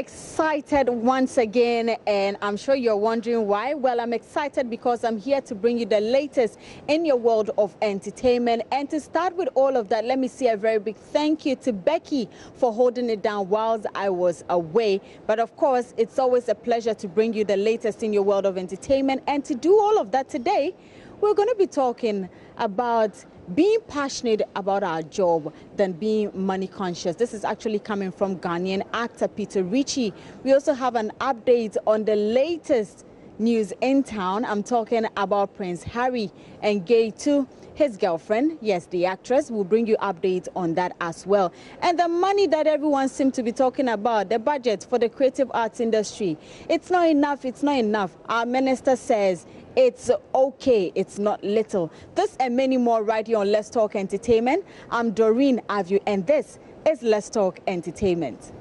excited once again, and I'm sure you're wondering why. Well, I'm excited because I'm here to bring you the latest in your world of entertainment. And to start with all of that, let me say a very big thank you to Becky for holding it down whilst I was away. But of course, it's always a pleasure to bring you the latest in your world of entertainment. And to do all of that today, we're going to be talking about being passionate about our job than being money conscious. This is actually coming from Ghanaian actor Peter Ritchie. We also have an update on the latest news in town. I'm talking about Prince Harry engaged to his girlfriend. Yes, the actress. Will bring you updates on that as well. And the money that everyone seems to be talking about, the budget for the creative arts industry. It's not enough. It's not enough. Our minister says it's okay, it's not little. This and many more right here on Let's Talk Entertainment. I'm Doreen Aviu, and this is Let's Talk Entertainment.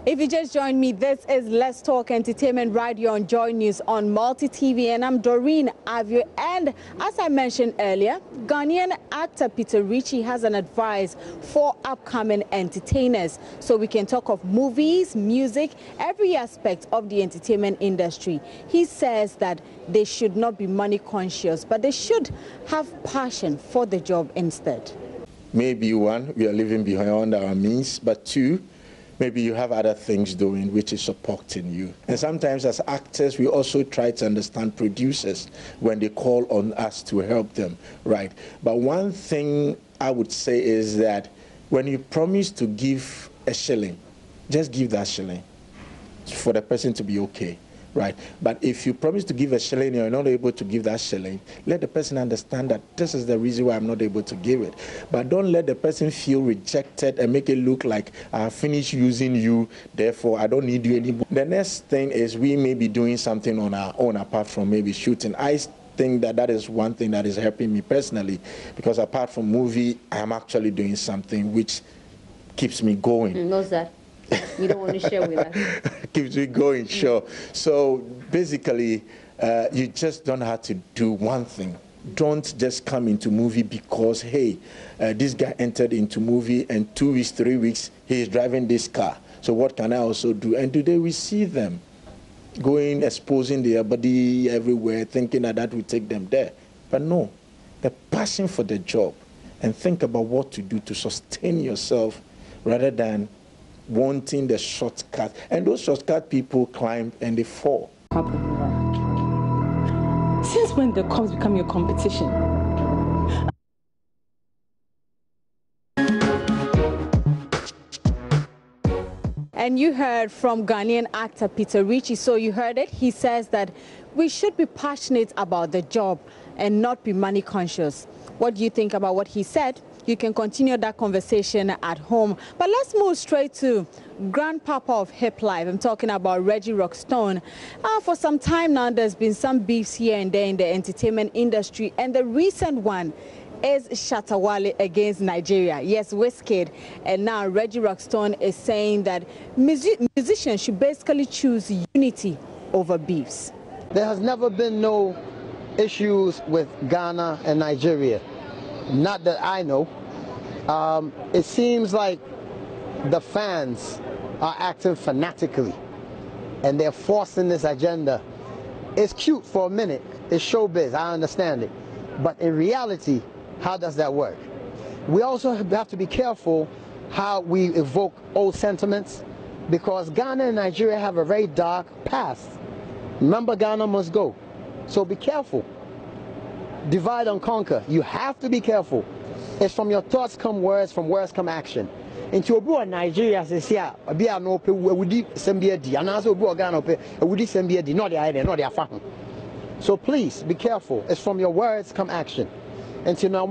If you just joined me, this is Let's Talk Entertainment right here on JoyNews on Multi TV, and I'm Doreen Aviu. And as I mentioned earlier, Ghanaian actor Peter Ritchie has an advice for upcoming entertainers. So we can talk of movies, music, every aspect of the entertainment industry. He says that they should not be money conscious, but they should have passion for the job instead. Maybe one, we are living behind our means, but two, maybe you have other things doing which is supporting you. And sometimes as actors, we also try to understand producers when they call on us to help them, right? But one thing I would say is that when you promise to give a shilling, just give that shilling for the person to be okay, right? But if you promise to give a shilling and you're not able to give that shilling, let the person understand that this is the reason why I'm not able to give it. But don't let the person feel rejected and make it look like I finished using you, therefore I don't need you anymore. The next thing is we may be doing something on our own apart from maybe shooting. I think that that is one thing that is helping me personally, because apart from movie, I'm actually doing something which keeps me going. What's that? You don't want to share with us? Keeps me going, sure. So basically, you just don't have to do one thing. Don't just come into movie because, hey, this guy entered into movie and 2 weeks, 3 weeks, he is driving this car. So what can I also do? And today we see them going, exposing their body everywhere, thinking that that will take them there. But no, the passion for the job and think about what to do to sustain yourself rather than wanting the shortcut. And those shortcut people climb and they fall. Since when the cops become your competition? And you heard from Ghanaian actor Peter Ritchie. So you heard it. He says that we should be passionate about the job and not be money conscious. What do you think about what he said? You can continue that conversation at home. But let's move straight to grandpapa of hip life. I'm talking about Reggie Rockstone. For some time now, there's been some beefs here and there in the entertainment industry. And the recent one is Shatta Wale against Nigeria. Yes, Wizkid. And now Reggie Rockstone is saying that musicians should basically choose unity over beefs. There has never been no issues with Ghana and Nigeria. Not that I know. It seems like the fans are acting fanatically and they're forcing this agenda. It's cute for a minute. It's showbiz. I understand it. But in reality, how does that work? We also have to be careful how we evoke old sentiments, because Ghana and Nigeria have a very dark past. Remember, Ghana must go. So be careful. Divide and conquer. You have to be careful. It's from your thoughts come words, from words come action. Into Obu Nigeria says here, Abia no pe wudi sembia di, and also Obu Ghana pe wudi sembia di, not the idea, not the affair. So please be careful. It's from your words come action. Until now,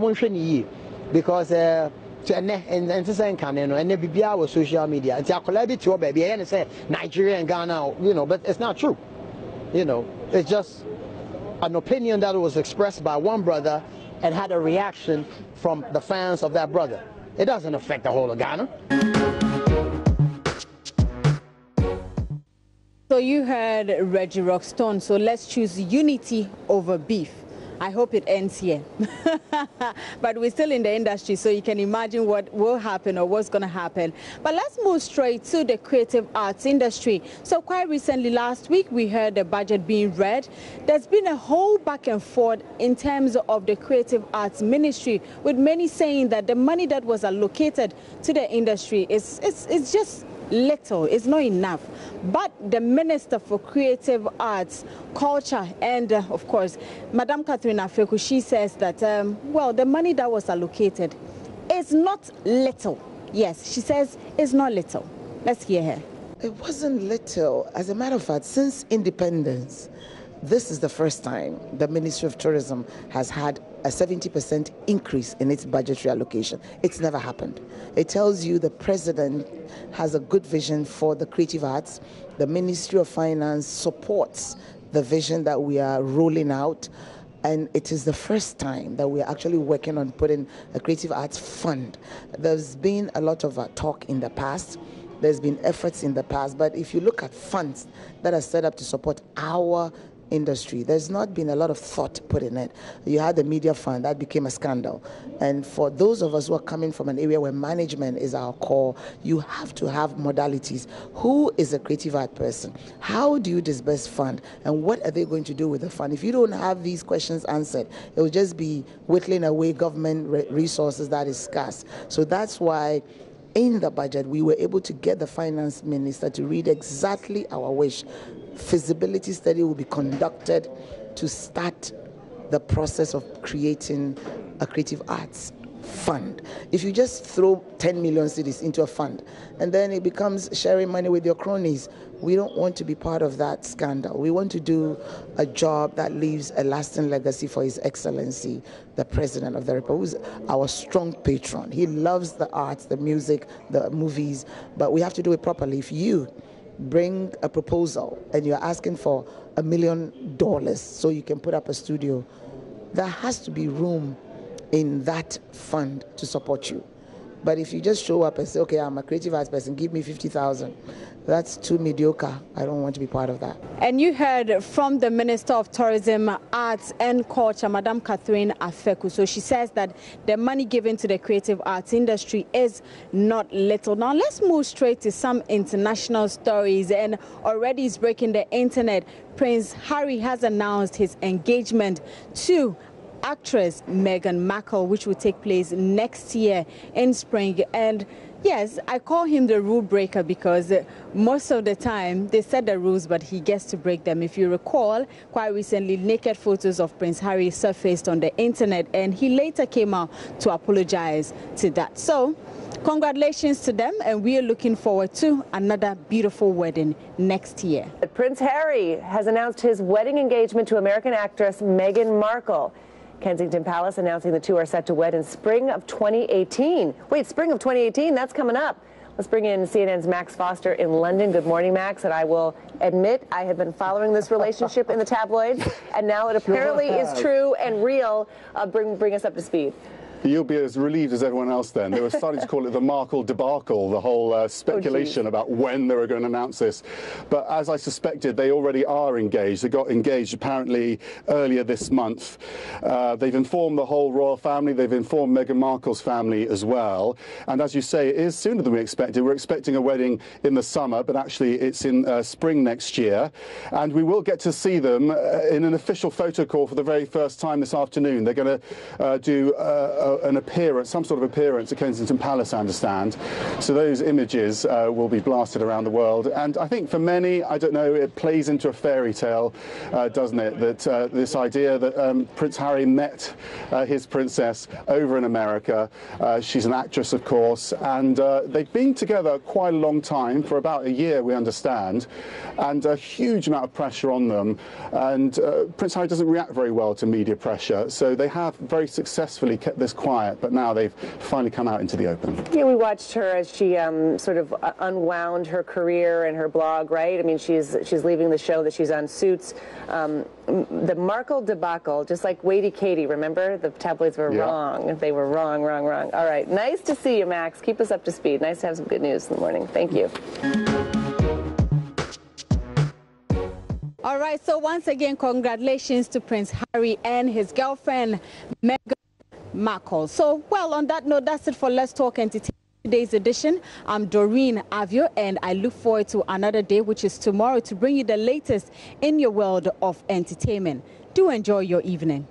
because to and to say Canano and Bibia was social media. Until I collaborate to baby and say Nigeria and Ghana, you know, but it's not true. You know, it's just an opinion that was expressed by one brother and had a reaction from the fans of that brother. It doesn't affect the whole of Ghana. So you heard Reggie Rockstone. So let's choose unity over beef. I hope it ends here. But we're still in the industry, so you can imagine what will happen or what's going to happen. But let's move straight to the creative arts industry. So quite recently, last week, we heard the budget being read. There's been a whole back and forth in terms of the creative arts ministry, with many saying that the money that was allocated to the industry is just little, it's not enough. But the Minister for Creative Arts, Culture, and of course, Madam Catherine Afeku, she says that, well, the money that was allocated is not little. Yes, she says it's not little. Let's hear her. It wasn't little. As a matter of fact, since independence, this is the first time the Ministry of Tourism has had a 70% increase in its budgetary allocation. It's never happened. It tells you the president has a good vision for the creative arts. The Ministry of Finance supports the vision that we are rolling out. And it is the first time that we are actually working on putting a creative arts fund. There's been a lot of talk in the past. There's been efforts in the past. But if you look at funds that are set up to support our industry, there's not been a lot of thought put in it. You had the media fund, that became a scandal. And for those of us who are coming from an area where management is our core, you have to have modalities. Who is a creative art person? How do you disburse fund? And what are they going to do with the fund? If you don't have these questions answered, it will just be whittling away government resources that is scarce. So that's why in the budget, we were able to get the finance minister to read exactly our wish. Feasibility study will be conducted to start the process of creating a creative arts fund. If you just throw 10 million cedis into a fund and then it becomes sharing money with your cronies, we don't want to be part of that scandal. We want to do a job that leaves a lasting legacy for His Excellency, the President of the Republic, who's our strong patron. He loves the arts, the music, the movies, but we have to do it properly. If you bring a proposal and you're asking for $1 million so you can put up a studio, there has to be room in that fund to support you. But if you just show up and say, okay, I'm a creative arts person, give me 50,000, that's too mediocre. I don't want to be part of that. And you heard from the Minister of Tourism, Arts and Culture, Madam Catherine Afeku. So she says that the money given to the creative arts industry is not little. Now let's move straight to some international stories, and already is breaking the internet. Prince Harry has announced his engagement to actress Meghan Markle, which will take place next year in spring. And yes, I call him the rule breaker because most of the time they set the rules, but he gets to break them. If you recall, quite recently, naked photos of Prince Harry surfaced on the internet, and he later came out to apologize to that. So congratulations to them, and we are looking forward to another beautiful wedding next year. Prince Harry has announced his wedding engagement to American actress Meghan Markle. Kensington Palace announcing the two are set to wed in spring of 2018. Wait, spring of 2018? That's coming up. Let's bring in CNN's Max Foster in London. Good morning, Max. And I will admit I have been following this relationship in the tabloids, and now it apparently is true and real. Bring us up to speed. You'll be as relieved as everyone else then. They were starting to call it the Markle debacle, the whole speculation about when they were going to announce this. But as I suspected, they already are engaged. They got engaged apparently earlier this month. They've informed the whole royal family. They've informed Meghan Markle's family as well. And as you say, it is sooner than we expected. We're expecting a wedding in the summer, but actually it's in spring next year. And we will get to see them in an official photo call for the very first time this afternoon. They're going to do an appearance, some sort of appearance at Kensington Palace, I understand. So those images will be blasted around the world. And I think for many, I don't know, it plays into a fairy tale, doesn't it? That this idea that Prince Harry met his princess over in America. She's an actress, of course, and they've been together quite a long time, for about a year, we understand, and a huge amount of pressure on them. And Prince Harry doesn't react very well to media pressure, so they have very successfully kept this quiet, but now they've finally come out into the open. Yeah, we watched her as she sort of unwound her career and her blog, right? I mean, she's leaving the show that she's on, Suits. The Markle debacle, just like Wadey Katie, remember? The tabloids were wrong. They were wrong. All right, nice to see you, Max. Keep us up to speed. Nice to have some good news in the morning. Thank you. All right, so once again, congratulations to Prince Harry and his girlfriend, Meghan Markle. So, well, on that note, that's it for Let's Talk Entertainment. Today's edition. I'm Doreen Avio, and I look forward to another day, which is tomorrow, to bring you the latest in your world of entertainment. Do enjoy your evening.